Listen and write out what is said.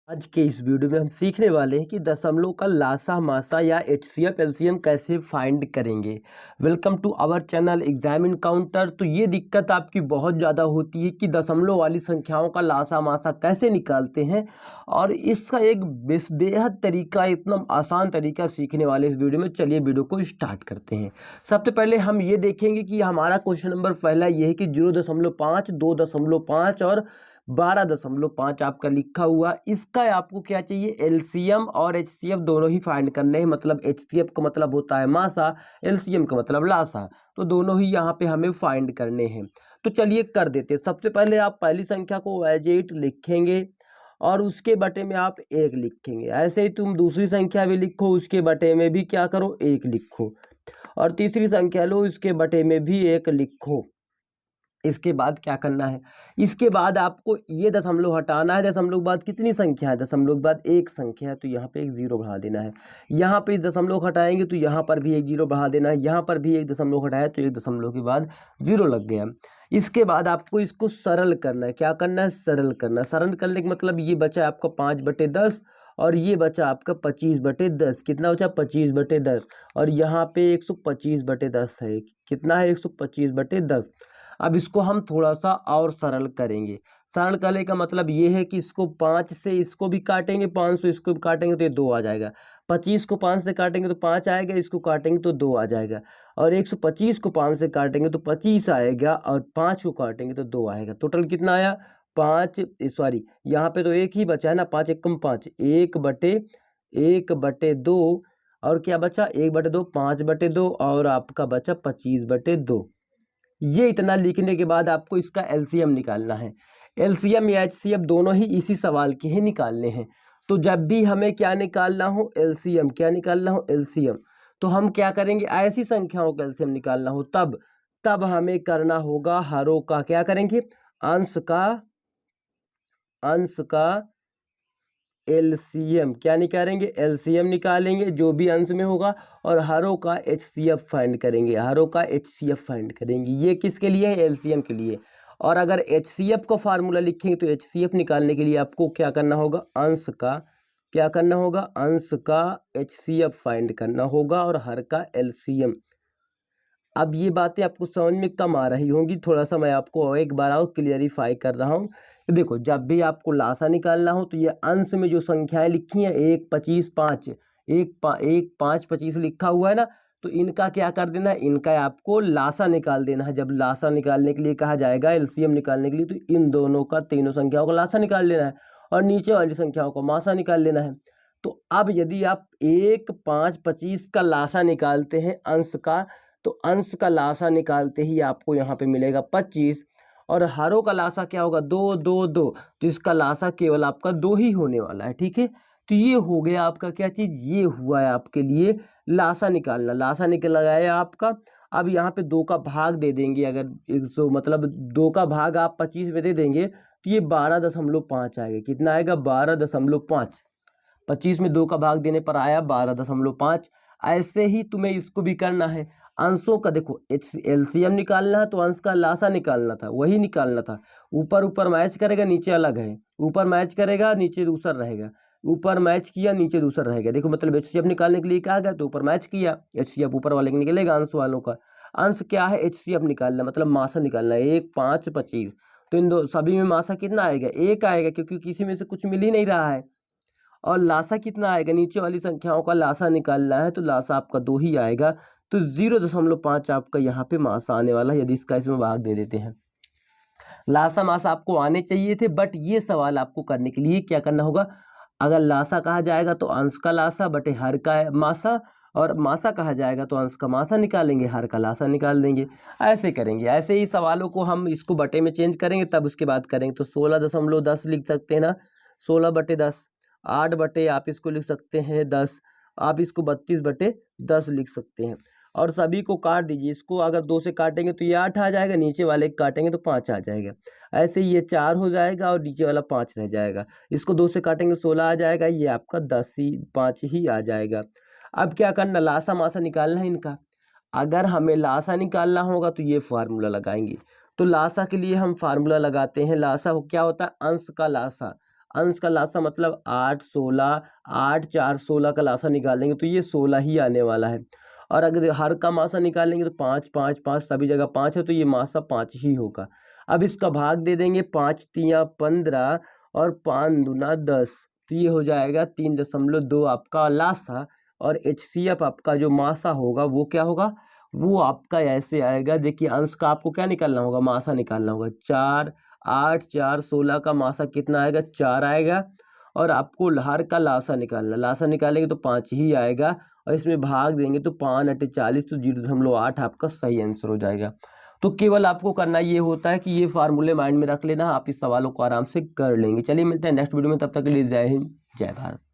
आज के इस वीडियो में हम सीखने वाले हैं कि दशमलव का लासा मासा या एचसीएफ एलसीएम कैसे फाइंड करेंगे। Welcome to our channel Exam Encounter. तो ये दिक्कत आपकी बहुत ज़्यादा होती है कि दशमलव वाली संख्याओं का लासा मासा कैसे निकालते हैं, और इसका एक बेहद तरीका, इतना आसान तरीका सीखने वाले इस वीडियो में। चलिए वीडियो को स्टार्ट करते हैं। सबसे पहले हम ये देखेंगे कि हमारा क्वेश्चन नंबर पहला ये है कि 0.5, 2.5 और 12.5 आपका लिखा हुआ। इसका आपको क्या चाहिए, एलसीएम और एचसीएफ दोनों ही फाइंड करने हैं। मतलब एचसीएफ का मतलब होता है मासा, एलसीएम का मतलब लासा, तो दोनों ही यहाँ पे हमें फाइंड करने हैं। तो चलिए कर देते हैं। सबसे पहले आप पहली संख्या को एज इट लिखेंगे और उसके बटे में आप 1 लिखेंगे। ऐसे ही तुम दूसरी संख्या भी लिखो, उसके बटे में भी क्या करो, 1 लिखो, और तीसरी संख्या लो, इसके बटे में भी 1 लिखो। इसके बाद क्या करना है, इसके बाद आपको ये दशमलव हटाना है। दशमलव के बाद कितनी संख्या है, दशमलव के बाद 1 संख्या है, तो यहाँ पे एक 0 बढ़ा देना है। यहाँ पे इस दशमलव को हटाएंगे तो यहाँ पर भी एक 0 बढ़ा देना है। यहाँ पर भी एक दशमलव हटाया तो एक दशमलव के बाद 0 लग गया। इसके बाद आपको इसको सरल करना है। क्या करना है, सरल करना है। सरल करने का मतलब ये बचा आपका 5/10 और ये बचा आपका 25/10। कितना बचा, 25/10, और यहाँ पे 125/10 है। कितना है, 125/10। अब इसको हम थोड़ा सा और सरल करेंगे। सरल करने का मतलब ये है कि इसको 5 से इसको भी काटेंगे, 5 से इसको भी काटेंगे तो ये 2 आ जाएगा। 25 को 5 से काटेंगे तो 5 आएगा, इसको काटेंगे तो 2 आ जाएगा। और 125 को 5 से काटेंगे तो 25 आएगा, और 5 को काटेंगे तो 2 आएगा। टोटल कितना आया, 5, सॉरी यहाँ पे तो 1 ही बचा है ना, 5 एकम 5, 1/2, और क्या बचा, 1/2, 5/2, और आपका बचा 25/2। ये इतना लिखने के बाद आपको इसका एलसीएम निकालना है। एलसीएम या एचसीएफ दोनों ही इसी सवाल के ही निकालने हैं। तो जब भी हमें क्या निकालना हो, एलसीएम, क्या निकालना हो, एलसीएम, तो हम क्या करेंगे, ऐसी संख्याओं का एलसीएम निकालना हो तब तब हमें करना होगा हरों का, क्या करेंगे, अंश का एलसीएम। क्या निकालेंगे, एलसीएम निकालेंगे जो भी अंश में होगा, और हरों का एचसीएफ फाइंड करेंगे। हरों का एचसीएफ फाइंड करेंगे। ये किसके लिए है, एलसीएम के लिए। और अगर एचसीएफ का फार्मूला लिखेंगे तो एचसीएफ निकालने के लिए आपको क्या करना होगा, अंश का, क्या करना होगा, अंश का एचसीएफ फाइंड करना होगा, और हर का एलसीएम। अब ये बातें आपको समझ में कम आ रही होंगी, थोड़ा सा मैं आपको एक बार और क्लियरिफाई कर रहा हूँ। देखो, जब भी आपको लासा निकालना हो तो ये अंश में जो संख्याएं लिखी हैं, 1, 25, 5, 1, 5, 25 लिखा हुआ है ना, तो इनका क्या कर देना है, इनका आपको लासा निकाल देना है। जब लासा निकालने के लिए कहा जाएगा, एलसीएम निकालने के लिए, तो इन दोनों का, तीनों संख्याओं का लासा निकाल लेना है, और नीचे वाली संख्याओं का मासा निकाल लेना है। तो अब यदि आप 1, 5, 25 का लासा निकालते हैं अंश का, तो अंश का लासा निकालते ही आपको यहाँ पे मिलेगा 25, और हरों का लासा क्या होगा, 2, 2, 2, तो इसका लासा केवल आपका 2 ही होने वाला है। ठीक है, तो ये हो गया आपका क्या चीज़, ये हुआ है आपके लिए लासा निकालना। लासा निकल गया आपका। अब यहाँ पे 2 का भाग दे देंगे, अगर 100 मतलब 2 का भाग आप 25 में दे देंगे तो ये 12.5 आएगा। कितना आएगा, 12.5। 25 में 2 का भाग देने पर आया 12.5। ऐसे ही तुम्हें इसको भी करना है। अंशों का देखो, एलसीएम निकालना है तो अंश का लासा निकालना था, वही निकालना था। ऊपर ऊपर मैच करेगा, नीचे अलग है। ऊपर मैच करेगा, नीचे दूसरा रहेगा। ऊपर मैच किया, नीचे दूसरा रहेगा। देखो, मतलब एचसीएफ निकालने के लिए कहा गया तो ऊपर मैच किया, एचसीएफ ऊपर वाले का निकलेगा, अंश वालों का। अंश क्या है, एचसीएफ निकालना, मतलब मासा निकालना है। 1, 5, 25, तो इन दो सभी में मासा कितना आएगा, 1 आएगा, क्योंकि किसी में से कुछ मिल ही नहीं रहा है। और लासा कितना आएगा, नीचे वाली संख्याओं का लासा निकालना है, तो लासा आपका 2 ही आएगा। तो 0.5 आपका यहाँ पे मासा आने वाला है, यदि इसका इसमें भाग दे देते हैं। लासा मासा आपको आने चाहिए थे, बट ये सवाल आपको करने के लिए क्या करना होगा, अगर लासा कहा जाएगा तो अंश का लासा बटे हर का मासा, और मासा कहा जाएगा तो अंश का मासा निकालेंगे, हर का लासा निकाल देंगे। ऐसे करेंगे। ऐसे ही सवालों को हम इसको बटे में चेंज करेंगे, तब उसके बाद करेंगे। तो 16.10 लिख सकते हैं ना, 16/10। 8 बटे आप इसको लिख सकते हैं 10, आप इसको 32/10 लिख सकते हैं। और सभी को काट दीजिए। इसको अगर 2 से काटेंगे तो ये 8 आ जाएगा, नीचे वाले काटेंगे तो 5 आ जाएगा। ऐसे ही ये 4 हो जाएगा और नीचे वाला 5 रह जाएगा। इसको 2 से काटेंगे 16 आ जाएगा, ये आपका 10 ही 5 ही आ जाएगा। अब क्या करना, लासा मासा निकालना है इनका। अगर हमें लासा निकालना होगा तो ये फार्मूला लगाएंगे। तो लासा के लिए हम फार्मूला लगाते हैं। लासा क्या होता है, अंश का लासा। अंश का लासा मतलब 8 16, 8 4 16 का लासा निकालेंगे तो ये 16 ही आने वाला है। और अगर हर का मासा निकालेंगे तो 5 5 5 सभी जगह 5 है तो ये मासा 5 ही होगा। अब इसका भाग दे देंगे, 5 तियां 15 और 5 दूना 10, तो ये हो जाएगा 3.2 आपका लासा। और HCF आपका जो मासा होगा वो क्या होगा, वो आपका ऐसे आएगा। देखिए अंश का आपको क्या निकालना होगा, मासा निकालना होगा। 4 8 4 16 का मासा कितना आएगा, 4 आएगा। और आपको हर का लासा निकालना, लासा निकालेंगे तो 5 ही आएगा। और इसमें भाग देंगे तो 5 8 40, तो 0.8 आपका सही आंसर हो जाएगा। तो केवल आपको करना ये होता है कि ये फार्मूले माइंड में रख लेना, आप इस सवालों को आराम से कर लेंगे। चलिए मिलते हैं नेक्स्ट वीडियो में, तब तक के लिए जय हिंद जय भारत।